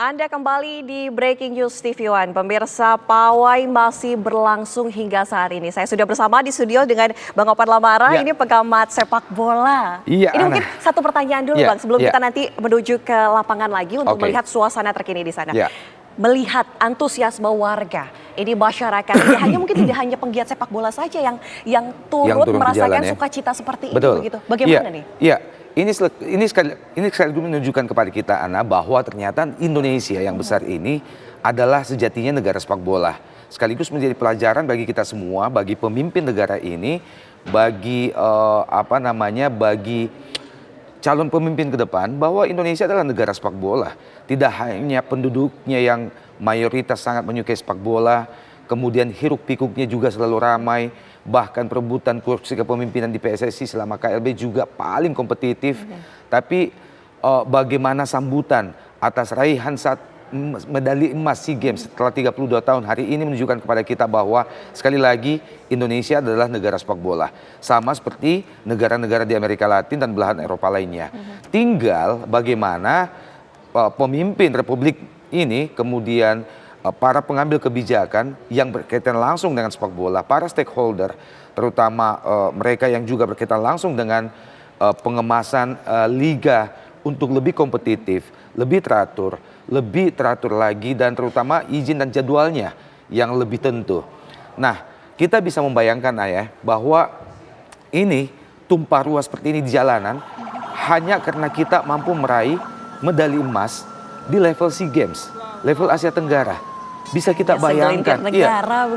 Anda kembali di Breaking News TV One. Pemirsa, pawai masih berlangsung hingga saat ini. Saya sudah bersama di studio dengan Bang Opan Lamara, ini pengamat sepak bola. Iya, ini mungkin satu pertanyaan dulu Bang, sebelum kita nanti menuju ke lapangan lagi untuk melihat suasana terkini di sana. Melihat antusiasme warga, ini masyarakat, mungkin tidak hanya penggiat sepak bola saja yang turut merasakan sukacita seperti ini. Begitu. Bagaimana nih? Iya. Ini sekaligus menunjukkan kepada kita, Ana, bahwa ternyata Indonesia yang besar ini adalah sejatinya negara sepak bola. Sekaligus menjadi pelajaran bagi kita semua, bagi pemimpin negara ini, bagi bagi calon pemimpin ke depan, bahwa Indonesia adalah negara sepak bola. Tidak hanya penduduknya yang mayoritas sangat menyukai sepak bola, kemudian hiruk pikuknya juga selalu ramai. Bahkan perebutan kursi kepemimpinan di PSSI selama KLB juga paling kompetitif. Tapi bagaimana sambutan atas raihan medali emas SEA Games setelah 32 tahun hari ini menunjukkan kepada kita bahwa sekali lagi Indonesia adalah negara sepak bola. Sama seperti negara-negara di Amerika Latin dan belahan Eropa lainnya. Tinggal bagaimana pemimpin Republik ini kemudian para pengambil kebijakan yang berkaitan langsung dengan sepak bola, para stakeholder, terutama mereka yang juga berkaitan langsung dengan pengemasan liga untuk lebih kompetitif, lebih teratur lagi, dan terutama izin dan jadwalnya yang lebih tentu. Nah, kita bisa membayangkan ayah bahwa ini tumpah ruah seperti ini di jalanan hanya karena kita mampu meraih medali emas di level SEA Games, level Asia Tenggara. Bisa kita bayangkan,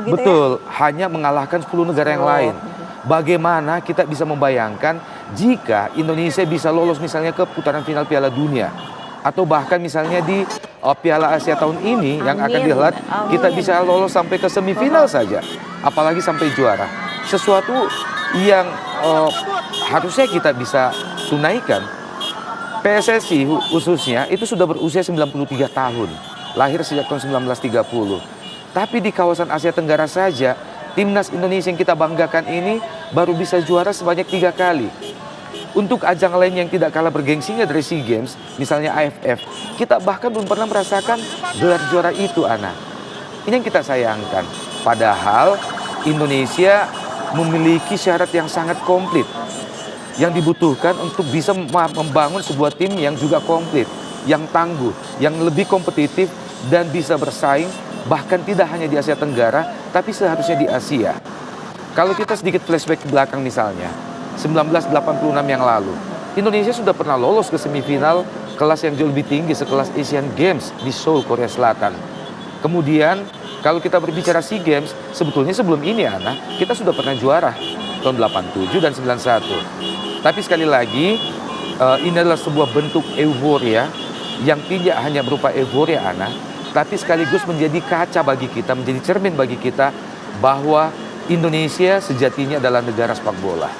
betul, hanya mengalahkan 10 negara yang lain. Bagaimana kita bisa membayangkan jika Indonesia bisa lolos misalnya ke putaran final Piala Dunia, atau bahkan misalnya di Piala Asia tahun ini yang akan dihelat, kita bisa lolos sampai ke semifinal saja, apalagi sampai juara. Sesuatu yang harusnya kita bisa tunaikan. PSSI khususnya itu sudah berusia 93 tahun. Lahir sejak tahun 1930. Tapi di kawasan Asia Tenggara saja, timnas Indonesia yang kita banggakan ini baru bisa juara sebanyak 3 kali. Untuk ajang lain yang tidak kalah bergengsinya dari SEA Games, misalnya AFF, kita bahkan belum pernah merasakan gelar juara itu, Ana. Ini yang kita sayangkan. Padahal Indonesia memiliki syarat yang sangat komplit yang dibutuhkan untuk bisa membangun sebuah tim yang juga komplit, yang tangguh, yang lebih kompetitif, dan bisa bersaing bahkan tidak hanya di Asia Tenggara tapi seharusnya di Asia. Kalau kita sedikit flashback ke belakang misalnya 1986 yang lalu, Indonesia sudah pernah lolos ke semifinal kelas yang jauh lebih tinggi sekelas Asian Games di Seoul, Korea Selatan. Kemudian kalau kita berbicara SEA Games, sebetulnya sebelum ini Ana, kita sudah pernah juara tahun 87 dan 91. Tapi sekali lagi ini adalah sebuah bentuk euforia yang tidak hanya berupa euforia, Ana, tapi sekaligus menjadi kaca bagi kita, menjadi cermin bagi kita bahwa Indonesia sejatinya adalah negara sepak bola.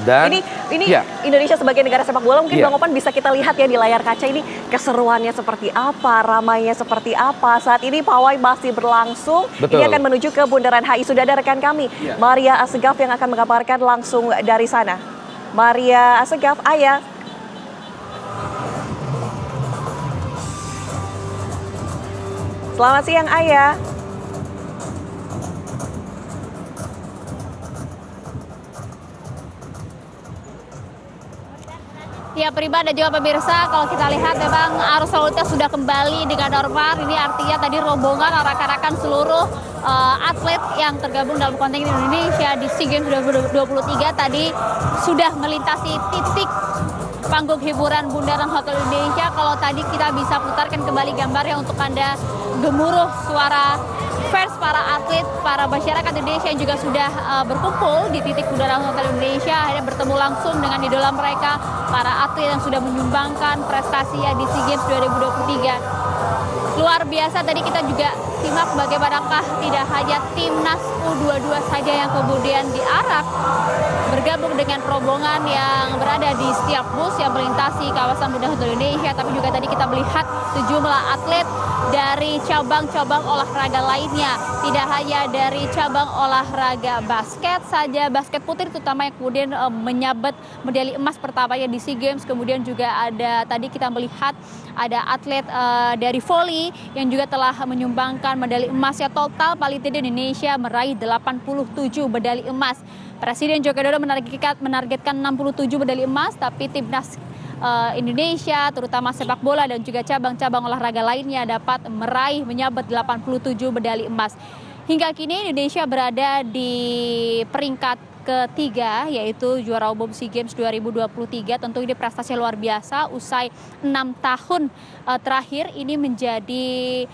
Dan ini Indonesia sebagai negara sepak bola, mungkin Bang Opan bisa kita lihat ya di layar kaca ini keseruannya seperti apa, ramainya seperti apa. Saat ini pawai masih berlangsung. Ini akan menuju ke Bundaran HI. Sudah ada rekan kami, Maria Assegaf, yang akan mengabarkan langsung dari sana. Maria Assegaf, Ayah. Selamat siang, Ayah. Ya, Prima dan juga pemirsa, kalau kita lihat memang arus lalu lintas sudah kembali dengan normal. Ini artinya tadi rombongan arak-arakan seluruh atlet yang tergabung dalam kontingen Indonesia di SEA Games 2023 tadi sudah melintasi titik panggung hiburan Bundaran Hotel Indonesia. Kalau tadi kita bisa putarkan kembali gambarnya untuk Anda, gemuruh suara fans para atlet, para masyarakat Indonesia yang juga sudah berkumpul di titik Bundaran Hotel Indonesia, akhirnya bertemu langsung dengan idola mereka, para atlet yang sudah menyumbangkan prestasinya di SEA Games 2023. Luar biasa, tadi kita juga simak bagaimanakah tidak hanya timnas U22 saja yang kemudian diarak bergabung dengan rombongan yang berada di setiap bus yang melintasi kawasan Bundaran Hotel Indonesia. Tapi juga tadi kita melihat sejumlah atlet dari cabang-cabang olahraga lainnya. Tidak hanya dari cabang olahraga basket saja, basket putri terutama yang kemudian menyabet medali emas pertamanya di SEA Games. Kemudian juga ada tadi kita melihat ada atlet dari voli yang juga telah menyumbangkan medali emas. Ya, total paling tidak Indonesia meraih 87 medali emas. Presiden Joko Widodo menargetkan 67 medali emas, tapi timnas Indonesia terutama sepak bola dan juga cabang-cabang olahraga lainnya dapat meraih menyabet 87 medali emas. Hingga kini Indonesia berada di peringkat ketiga, yaitu juara umum SEA Games 2023. Tentu ini prestasi luar biasa usai 6 tahun terakhir ini menjadi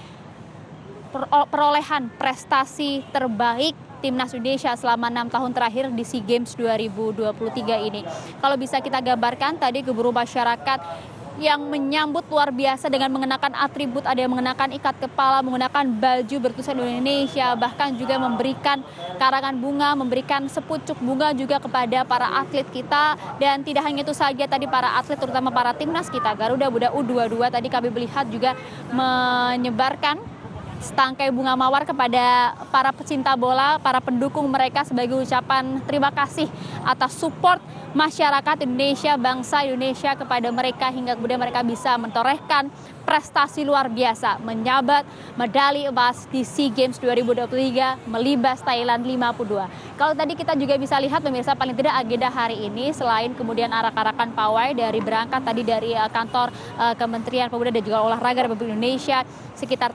perolehan prestasi terbaik Timnas Indonesia selama 6 tahun terakhir di SEA Games 2023 ini. Kalau bisa kita gambarkan tadi keburu masyarakat yang menyambut luar biasa dengan mengenakan atribut, ada yang mengenakan ikat kepala, menggunakan baju bertulisan Indonesia, bahkan juga memberikan karangan bunga, memberikan sepucuk bunga juga kepada para atlet kita. Dan tidak hanya itu saja, tadi para atlet terutama para timnas kita, Garuda Muda U22 tadi kami melihat juga menyebarkan setangkai bunga mawar kepada para pecinta bola, para pendukung mereka sebagai ucapan terima kasih atas support masyarakat Indonesia, bangsa Indonesia kepada mereka hingga kemudian mereka bisa mentorehkan prestasi luar biasa, menyabat medali emas di SEA Games 2023 melibas Thailand 52. Kalau tadi kita juga bisa lihat pemirsa, paling tidak agenda hari ini selain kemudian arak-arakan pawai dari berangkat tadi dari kantor Kementerian Pemuda dan juga Olahraga Republik Indonesia sekitar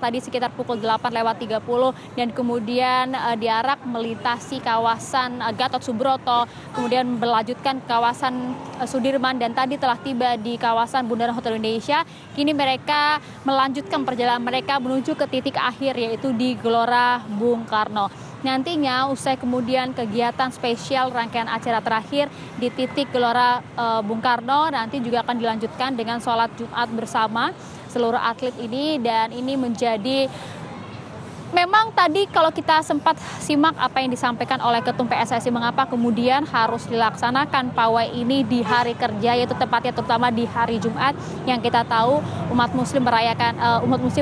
pukul 8:30 dan kemudian diarak melintasi kawasan Gatot Subroto, kemudian melanjutkan kawasan Sudirman dan tadi telah tiba di kawasan Bundaran Hotel Indonesia. Kini mereka melanjutkan perjalanan mereka menuju ke titik akhir yaitu di Gelora Bung Karno. Nantinya usai kemudian kegiatan spesial rangkaian acara terakhir di titik Gelora Bung Karno nanti juga akan dilanjutkan dengan sholat Jumat bersama seluruh atlet ini. Dan ini menjadi memang tadi kalau kita sempat simak apa yang disampaikan oleh Ketum PSSI mengapa kemudian harus dilaksanakan pawai ini di hari kerja, yaitu tepatnya terutama di hari Jumat yang kita tahu umat muslim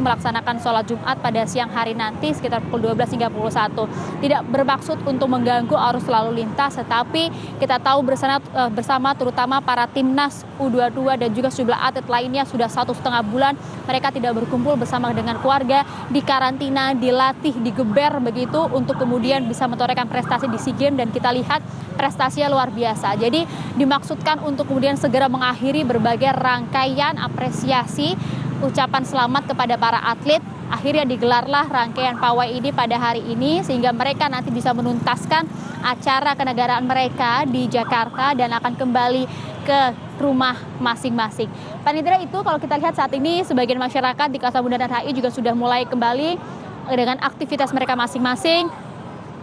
melaksanakan sholat Jumat pada siang hari nanti sekitar pukul 12:31. Tidak bermaksud untuk mengganggu arus lalu lintas, tetapi kita tahu bersama terutama para timnas U22 dan juga sejumlah atlet lainnya sudah 1,5 bulan mereka tidak berkumpul bersama dengan keluarga, di karantina, dilatih, digeber begitu untuk kemudian bisa mentorehkan prestasi di SEA Games dan kita lihat prestasinya luar biasa. Jadi dimaksudkan untuk kemudian segera mengakhiri berbagai rangkaian apresiasi, ucapan selamat kepada para atlet. Akhirnya digelarlah rangkaian pawai ini pada hari ini sehingga mereka nanti bisa menuntaskan acara kenegaraan mereka di Jakarta dan akan kembali ke rumah masing-masing. Paling tidak itu kalau kita lihat saat ini sebagian masyarakat di kawasan Bundaran HI juga sudah mulai kembali dengan aktivitas mereka masing-masing.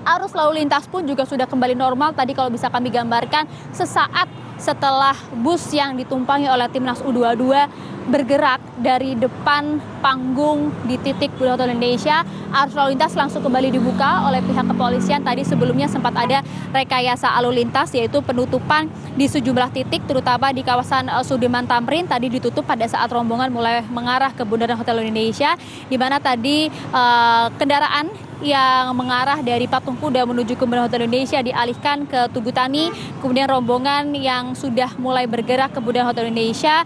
Arus lalu lintas pun juga sudah kembali normal. Tadi kalau bisa kami gambarkan sesaat setelah bus yang ditumpangi oleh timnas U22 bergerak dari depan panggung di titik Bundaran Hotel Indonesia, arus lalu lintas langsung kembali dibuka oleh pihak kepolisian. Tadi sebelumnya sempat ada rekayasa lalu lintas yaitu penutupan di sejumlah titik terutama di kawasan Sudirman Tamrin tadi ditutup pada saat rombongan mulai mengarah ke Bundaran Hotel Indonesia, di mana tadi kendaraan yang mengarah dari Patung Kuda menuju ke Bundaran Hotel Indonesia dialihkan ke Tugu Tani, kemudian rombongan yang sudah mulai bergerak ke Bundaran Hotel Indonesia,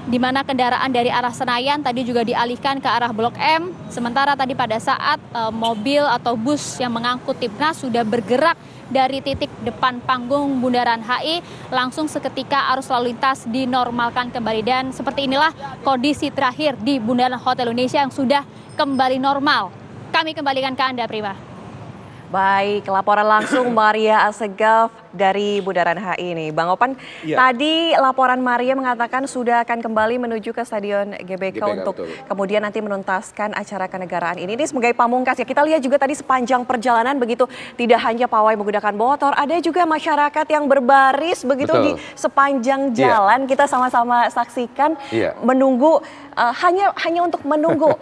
di mana kendaraan dari arah Senayan tadi juga dialihkan ke arah Blok M. Sementara tadi pada saat mobil atau bus yang mengangkut timnas sudah bergerak dari titik depan panggung Bundaran HI, langsung seketika arus lalu lintas dinormalkan kembali. Dan seperti inilah kondisi terakhir di Bundaran Hotel Indonesia yang sudah kembali normal. Kami kembalikan ke Anda, Prima. Baik, laporan langsung Maria Assegaf dari Bundaran HI ini. Bang Opan, tadi laporan Maria mengatakan sudah akan kembali menuju ke Stadion GBK untuk betul. Kemudian nanti menuntaskan acara kenegaraan ini. Ini sebagai pamungkas ya. Kita lihat juga tadi sepanjang perjalanan begitu, tidak hanya pawai menggunakan motor, ada juga masyarakat yang berbaris begitu di sepanjang jalan. Kita sama-sama saksikan menunggu, hanya untuk menunggu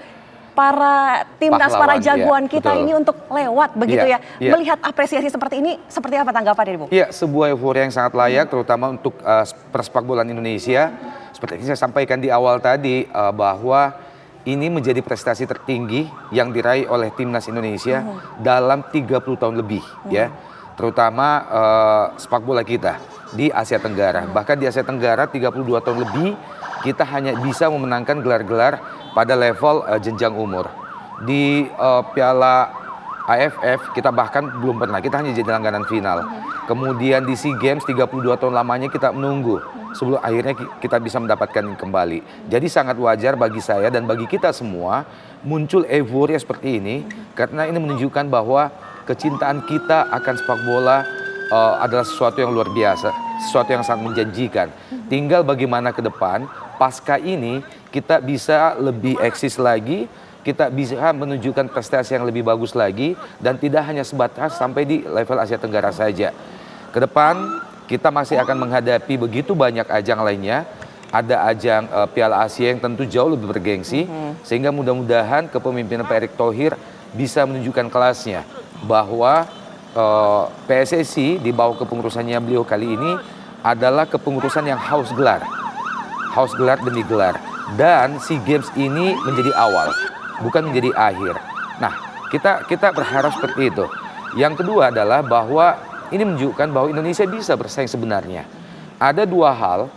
para timnas, para Pahlawan, jagoan iya, kita betul. ini untuk lewat begitu Iya, ya. iya. Melihat apresiasi seperti ini, seperti apa tanggapannya Ibu? Iya, sebuah euforia yang sangat layak, terutama untuk persepak bolaan Indonesia. Seperti yang saya sampaikan di awal tadi, bahwa ini menjadi prestasi tertinggi yang diraih oleh timnas Indonesia dalam 30 tahun lebih, ya. Terutama sepak bola kita di Asia Tenggara. Bahkan di Asia Tenggara 32 tahun lebih kita hanya bisa memenangkan gelar-gelar pada level jenjang umur. Di Piala AFF kita bahkan belum pernah, kita hanya jadi langganan final. Kemudian di SEA Games 32 tahun lamanya kita menunggu sebelum akhirnya kita bisa mendapatkan kembali. Jadi sangat wajar bagi saya dan bagi kita semua muncul euforia seperti ini karena ini menunjukkan bahwa kecintaan kita akan sepak bola adalah sesuatu yang luar biasa, sesuatu yang sangat menjanjikan. Tinggal bagaimana ke depan pasca ini kita bisa lebih eksis lagi, kita bisa menunjukkan prestasi yang lebih bagus lagi dan tidak hanya sebatas sampai di level Asia Tenggara saja. Ke depan kita masih akan menghadapi begitu banyak ajang lainnya. Ada ajang Piala Asia yang tentu jauh lebih bergengsi, sehingga mudah-mudahan kepemimpinan Pak Erick Thohir bisa menunjukkan kelasnya bahwa PSSI di bawah kepengurusannya beliau kali ini adalah kepengurusan yang haus gelar demi gelar. Dan SEA Games ini menjadi awal, bukan menjadi akhir. Nah, kita berharap seperti itu. Yang kedua adalah bahwa ini menunjukkan bahwa Indonesia bisa bersaing sebenarnya. Ada dua hal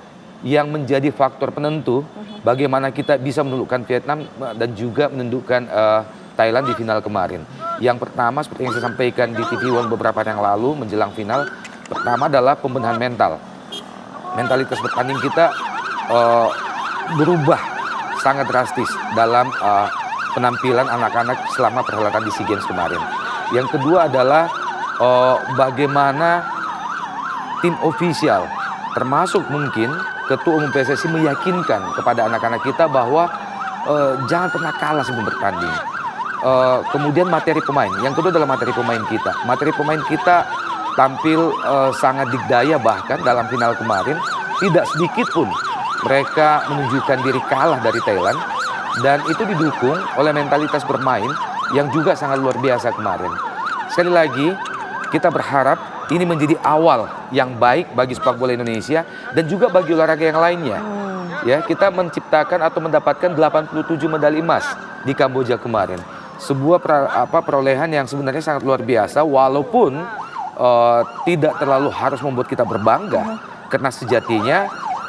yang menjadi faktor penentu bagaimana kita bisa menundukkan Vietnam dan juga menundukkan Thailand di final kemarin. Yang pertama seperti yang saya sampaikan di TV One beberapa hari yang lalu menjelang final, pertama adalah pembenahan mental. Mentalitas bertanding kita berubah sangat drastis dalam penampilan anak-anak selama perhelatan di SEA Games kemarin. Yang kedua adalah bagaimana tim ofisial, termasuk mungkin Ketua Umum PSSI meyakinkan kepada anak-anak kita bahwa jangan pernah kalah sebelum bertanding. Kemudian materi pemain, yang kedua adalah materi pemain kita. Materi pemain kita tampil sangat dikdaya, bahkan dalam final kemarin tidak sedikit pun mereka menunjukkan diri kalah dari Thailand. Dan itu didukung oleh mentalitas bermain yang juga sangat luar biasa kemarin. Sekali lagi, kita berharap ini menjadi awal yang baik bagi sepak bola Indonesia dan juga bagi olahraga yang lainnya. Ya, kita menciptakan atau mendapatkan 87 medali emas di Kamboja kemarin. Sebuah perolehan yang sebenarnya sangat luar biasa, walaupun tidak terlalu harus membuat kita berbangga, karena sejatinya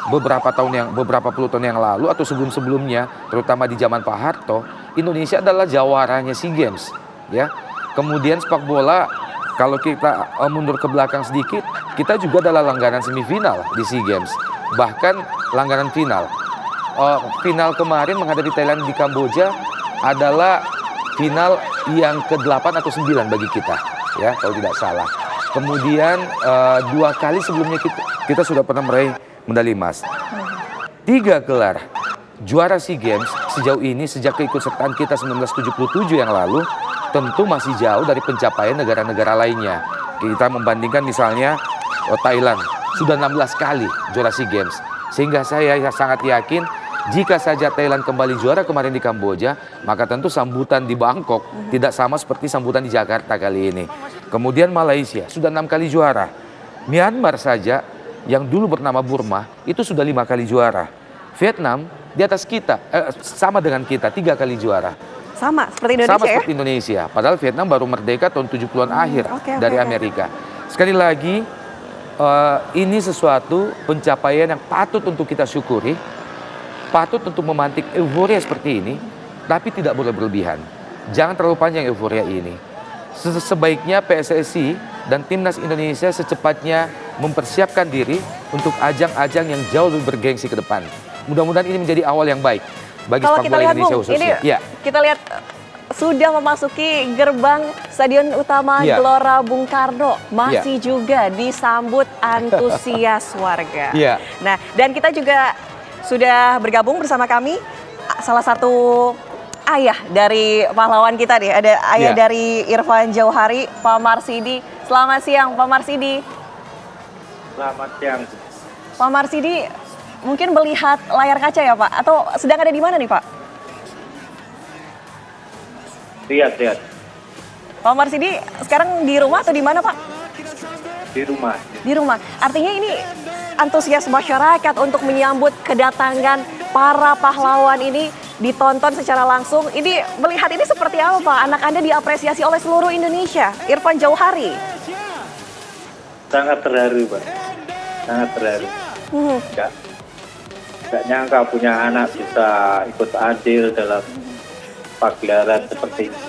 beberapa puluh tahun yang lalu atau sebelum-sebelumnya, terutama di zaman Pak Harto, Indonesia adalah jawaranya SEA Games. Ya, kemudian sepak bola kalau kita mundur ke belakang sedikit, kita juga adalah langganan semifinal di SEA Games, bahkan langganan final. Final kemarin menghadapi Thailand di Kamboja adalah final yang ke-8 atau 9 bagi kita, ya kalau tidak salah. Kemudian 2 kali sebelumnya kita sudah pernah meraih medali emas. 3 gelar juara SEA Games sejauh ini sejak keikutsertaan kita 1977 yang lalu tentu masih jauh dari pencapaian negara-negara lainnya. Kita membandingkan misalnya Thailand sudah 16 kali juara SEA Games. Sehingga saya sangat yakin jika saja Thailand kembali juara kemarin di Kamboja, maka tentu sambutan di Bangkok tidak sama seperti sambutan di Jakarta kali ini. Kemudian Malaysia sudah 6 kali juara. Myanmar saja yang dulu bernama Burma itu sudah 5 kali juara. Vietnam di atas kita, sama dengan kita 3 kali juara. Sama seperti Indonesia Sama ya? seperti Indonesia. Padahal Vietnam baru merdeka tahun 70-an akhir dari Amerika. Sekali lagi, ini sesuatu pencapaian yang patut untuk kita syukuri, patut untuk memantik euforia seperti ini, tapi tidak boleh berlebihan. Jangan terlalu panjang euforia ini. Sebaiknya PSSI dan Timnas Indonesia secepatnya mempersiapkan diri untuk ajang-ajang yang jauh lebih bergengsi ke depan. Mudah-mudahan ini menjadi awal yang baik bagi sepak bola Indonesia khususnya. Ini kita lihat sudah memasuki gerbang Stadion Utama Gelora Bung Karno, masih juga disambut antusias warga. Nah, dan kita juga sudah bergabung bersama kami salah satu ayah dari pahlawan kita nih, ada ayah dari Irfan Jauhari, Pak Marsidi. Selamat siang Pak Marsidi. Selamat siang. Pak Marsidi, mungkin melihat layar kaca ya Pak, atau sedang ada di mana nih Pak? Lihat Pak Marsidi sekarang di rumah atau di mana Pak? di rumah. Di rumah. Artinya ini antusias masyarakat untuk menyambut kedatangan para pahlawan ini ditonton secara langsung. Ini melihat ini seperti apa Pak? Anak Anda diapresiasi oleh seluruh Indonesia. Irfan Jauhari. Sangat terharu, Pak. Sangat terharu. Nggak nyangka punya anak bisa ikut andil dalam pagelaran seperti ini.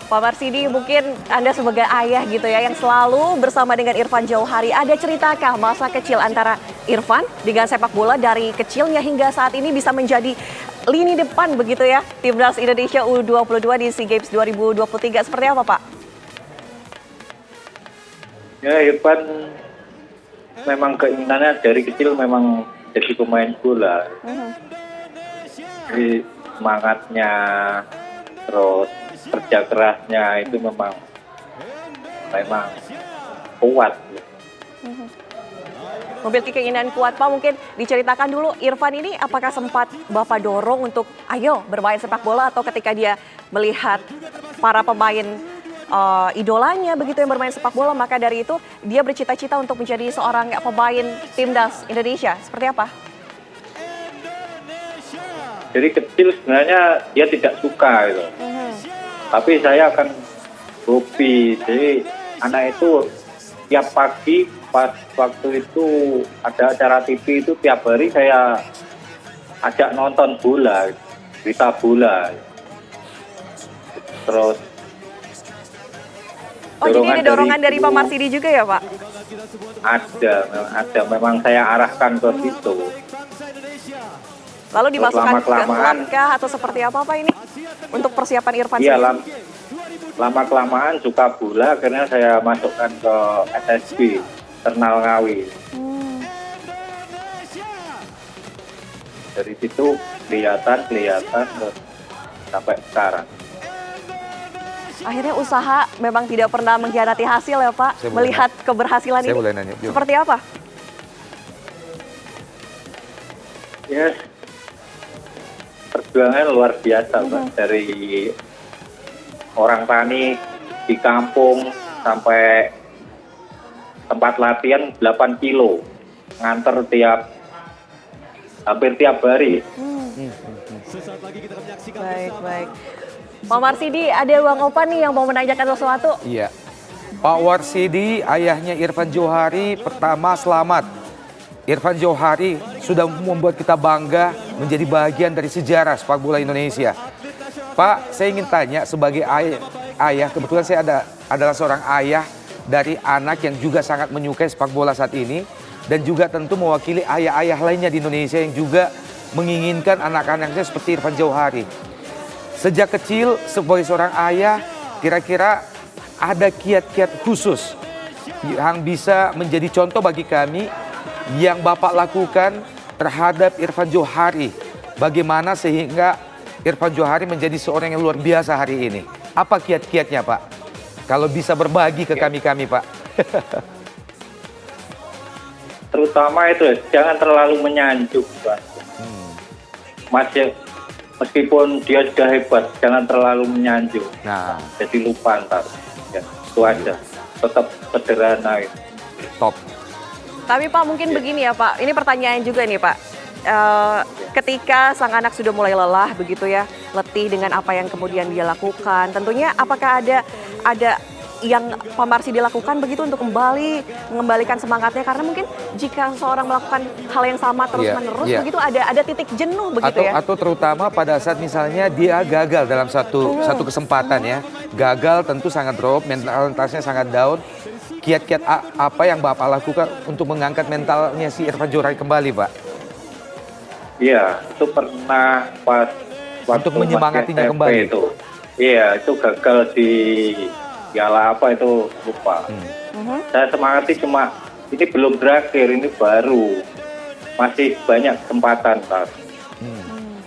Pak Marsidi, mungkin Anda sebagai ayah gitu ya yang selalu bersama dengan Irfan Jauhari. Ada ceritakah masa kecil antara Irfan dengan sepak bola dari kecilnya hingga saat ini bisa menjadi lini depan begitu ya Timnas Indonesia U22 di SEA Games 2023. Seperti apa Pak? Ya, Irfan memang keinginannya dari kecil memang jadi pemain bola. Jadi semangatnya, terus kerja kerasnya itu memang kuat. Memiliki keinginan kuat Pak, mungkin diceritakan dulu Irfan ini apakah sempat Bapak dorong untuk ayo bermain sepak bola atau ketika dia melihat para pemain idolanya begitu yang bermain sepak bola maka dari itu dia bercita-cita untuk menjadi seorang pemain Timnas Indonesia. Seperti apa? Jadi kecil sebenarnya dia tidak suka gitu. Tapi saya akan hobi. Jadi anak itu tiap pagi pas waktu itu ada acara TV itu tiap hari saya ajak nonton bola, berita bola. Terus Oh jadi ada dorongan dari Pak Marsidi juga ya Pak? Ada. Memang saya arahkan ke situ. Lalu dimasukkan ke lama-kelamaan langkah atau seperti apa Pak ini? Untuk persiapan Irfan Iya, sendiri? lama-kelamaan suka bola akhirnya saya masukkan ke SSB, Internal Ngawi. Dari situ kelihatan terus sampai sekarang. Akhirnya usaha memang tidak pernah mengkhianati hasil ya Pak? Melihat keberhasilan Saya ini boleh nanya, Jum. seperti apa? Ya, perjuangan luar biasa Pak. Dari orang tani di kampung sampai tempat latihan 8 kilo, nganter hampir tiap hari. Baik. Pak Marsidi, ada Bang Opan nih yang mau menanyakan sesuatu. Iya. Pak Warsidi, ayahnya Irfan Jauhari, pertama selamat. Irfan Jauhari sudah membuat kita bangga menjadi bagian dari sejarah sepak bola Indonesia. Pak, saya ingin tanya sebagai ayah, kebetulan saya adalah seorang ayah dari anak yang juga sangat menyukai sepak bola saat ini dan juga tentu mewakili ayah-ayah lainnya di Indonesia yang juga menginginkan anak-anaknya seperti Irfan Jauhari. Sejak kecil sebagai seorang ayah, kira-kira ada kiat-kiat khusus yang bisa menjadi contoh bagi kami yang Bapak lakukan terhadap Irfan Jauhari. Bagaimana sehingga Irfan Jauhari menjadi seorang yang luar biasa hari ini. Apa kiat-kiatnya Pak? Kalau bisa berbagi ke kami-kami Pak. Terutama itu jangan terlalu menyanjung Pak. Meskipun dia sudah hebat, jangan terlalu menyanjung. Nah, jadi lupa ntar. Ya, itu aja. Tetap sederhana itu. top. Tapi Pak mungkin begini ya Pak, ini pertanyaan juga nih Pak. Ketika sang anak sudah mulai lelah begitu ya, letih dengan apa yang kemudian dia lakukan, tentunya apakah ada yang Pak Marsidi lakukan begitu untuk mengembalikan semangatnya, karena mungkin jika seorang melakukan hal yang sama terus-menerus begitu ada titik jenuh begitu ya. Atau terutama pada saat misalnya dia gagal dalam satu kesempatan ya. Gagal tentu sangat drop, mentalitasnya sangat down. Kiat-kiat apa yang Bapak lakukan untuk mengangkat mentalnya si Irfan Jauhari kembali Pak? Iya, itu pernah pas Untuk menyemangatinya SMP kembali. Itu. Iya, itu gagal di piala apa itu lupa. Saya semangati cuma ini belum berakhir, ini baru. Masih banyak kesempatan Pak.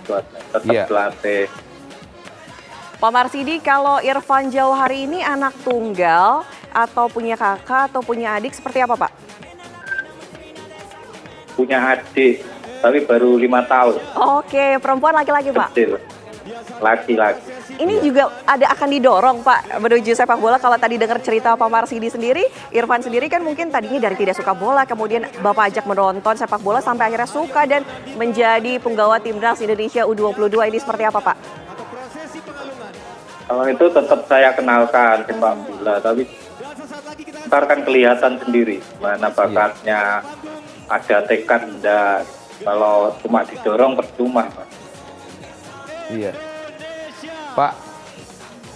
Tetap berlatih. Pak Marsidi, kalau Irfan Jauhari ini anak tunggal atau punya kakak atau punya adik seperti apa Pak? Punya adik, tapi baru 5 tahun. Oke, perempuan laki-laki Pak? Kecil. laki-laki. Ini juga akan didorong Pak menuju sepak bola. Kalau tadi dengar cerita Pak Marsidi sendiri, Irfan sendiri kan mungkin tadinya dari tidak suka bola, kemudian Bapak ajak menonton sepak bola sampai akhirnya suka dan menjadi penggawa timnas Indonesia U22. Ini seperti apa Pak? Kalau itu tetap saya kenalkan sepak bola, tapi ntar kan kelihatan sendiri mana bakatnya, ada tekad enggak. Kalau cuma didorong percuma, Pak. Iya. Pak,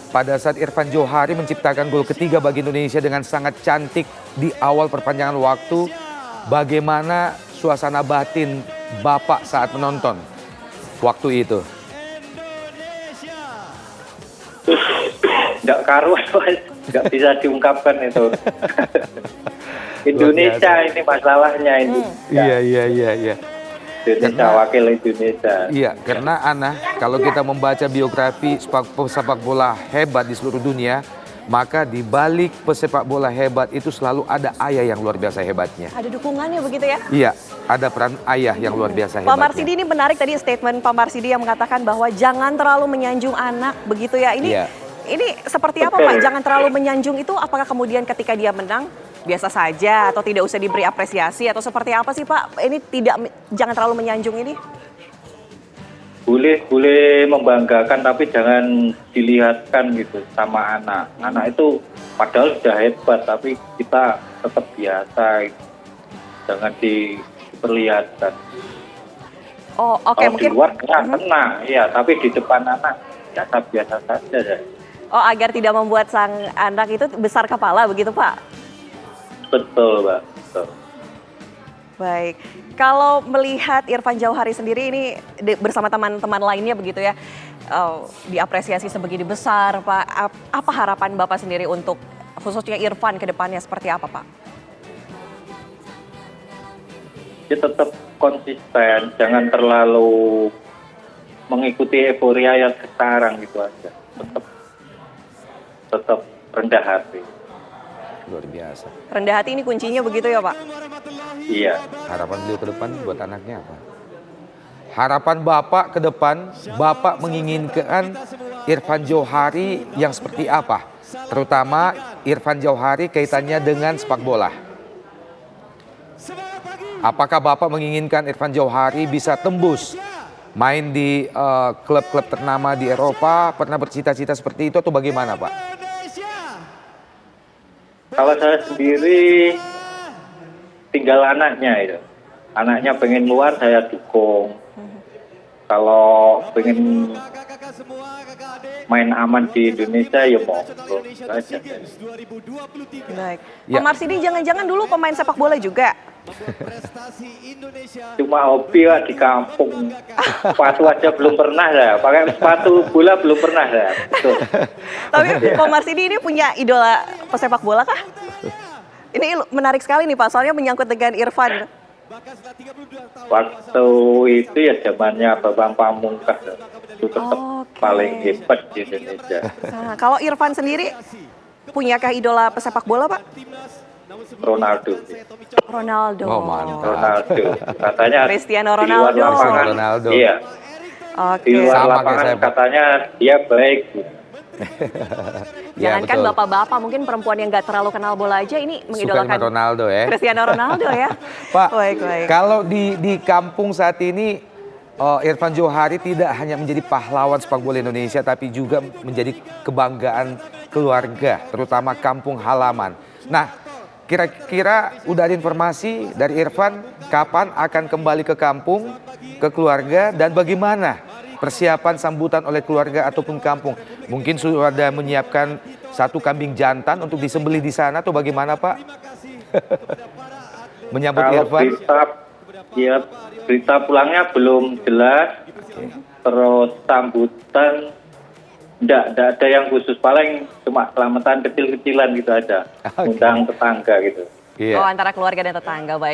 pada saat Irfan Johari menciptakan gol ketiga bagi Indonesia dengan sangat cantik di awal perpanjangan waktu, bagaimana suasana batin Bapak saat menonton waktu itu? Nggak karuan, nggak bisa diungkapkan itu. Indonesia ini masalahnya ini. Iya. Indonesia, wakil Indonesia. Iya, karena Ana, kalau kita membaca biografi pesepak bola hebat di seluruh dunia, maka di balik pesepak bola hebat itu selalu ada ayah yang luar biasa hebatnya. Ada dukungannya begitu ya? Iya, ada peran ayah yang luar biasa Pak hebatnya. Marsidi, ini menarik tadi statement Pak Marsidi yang mengatakan bahwa jangan terlalu menyanjung anak begitu ya. Ini seperti apa Pak? Jangan terlalu menyanjung itu apakah kemudian ketika dia menang biasa saja atau tidak usah diberi apresiasi atau seperti apa sih Pak? Ini jangan terlalu menyanjung ini. Boleh membanggakan tapi jangan dilihatkan gitu sama anak. Anak itu padahal sudah hebat tapi kita tetap biasa gitu. Jangan diperlihatkan. Oh, oke, Kalau mungkin di luar tenang, iya, tapi di depan anak biasa saja ya. Oh, agar tidak membuat sang anak itu besar kepala begitu Pak? Betul, Pak. Betul. Baik, kalau melihat Irfan Jauhari sendiri ini bersama teman-teman lainnya begitu ya, diapresiasi sebegini besar, Pak. Apa harapan Bapak sendiri untuk khususnya Irfan ke depannya seperti apa, Pak? Dia tetap konsisten, jangan terlalu mengikuti euforia yang sekarang gitu aja. Tetap rendah hati. Luar biasa. Rendah hati ini kuncinya begitu ya Pak? Iya. Harapan beliau ke depan buat anaknya apa? Harapan Bapak ke depan, Bapak menginginkan Irfan Johari yang seperti apa? Terutama Irfan Johari kaitannya dengan sepak bola. Apakah Bapak menginginkan Irfan Johari bisa tembus main di klub-klub ternama di Eropa, pernah bercita-cita seperti itu atau bagaimana Pak? Kalau saya sendiri tinggal anaknya itu. Anaknya pengen luar saya dukung. Kalau pengen main aman di Indonesia ya mau. Baik. Ya. Pak Marsidi jangan-jangan dulu pemain sepak bola juga? Cuma hobi lah di kampung. Sepatu aja belum pernah ya. Pakai sepatu bola belum pernah ya. Betul. Tapi Pak Marsidi ini punya idola pesepak bola kah? Ini menarik sekali nih Pak, soalnya menyangkut dengan Irfan. Waktu itu ya zamannya Babang Pamungkas. Itu tetap paling hebat di Indonesia. Nah, kalau Irfan sendiri punyakah idola pesepak bola Pak? Ronaldo. Ronaldo. Oh, mantap. Ronaldo. Katanya Cristiano di luar Ronaldo. lapangan. Ronaldo. Iya. Oke. Di luar Sama kayak lapangan saya, Pak. katanya dia baik. Ya, Jangankan betul. bapak-bapak, mungkin perempuan yang nggak terlalu kenal bola aja ini Suka mengidolakan sama Ronaldo ya. Cristiano Ronaldo ya. Pak, Baik. kalau di kampung saat ini Irfan Johari tidak hanya menjadi pahlawan sepak bola Indonesia tapi juga menjadi kebanggaan keluarga, terutama kampung halaman. Nah, kira-kira udah ada informasi dari Irfan kapan akan kembali ke kampung, ke keluarga dan bagaimana persiapan sambutan oleh keluarga ataupun kampung? Mungkin sudah ada menyiapkan satu kambing jantan untuk disembelih di sana atau bagaimana Pak? Menyambut Kalau Irfan? berita pulangnya belum jelas. Terus sambutan enggak ada yang khusus, paling cuma selamatan kecil-kecilan gitu aja. Undang tetangga gitu. Iya. Oh, antara keluarga dan tetangga, baik.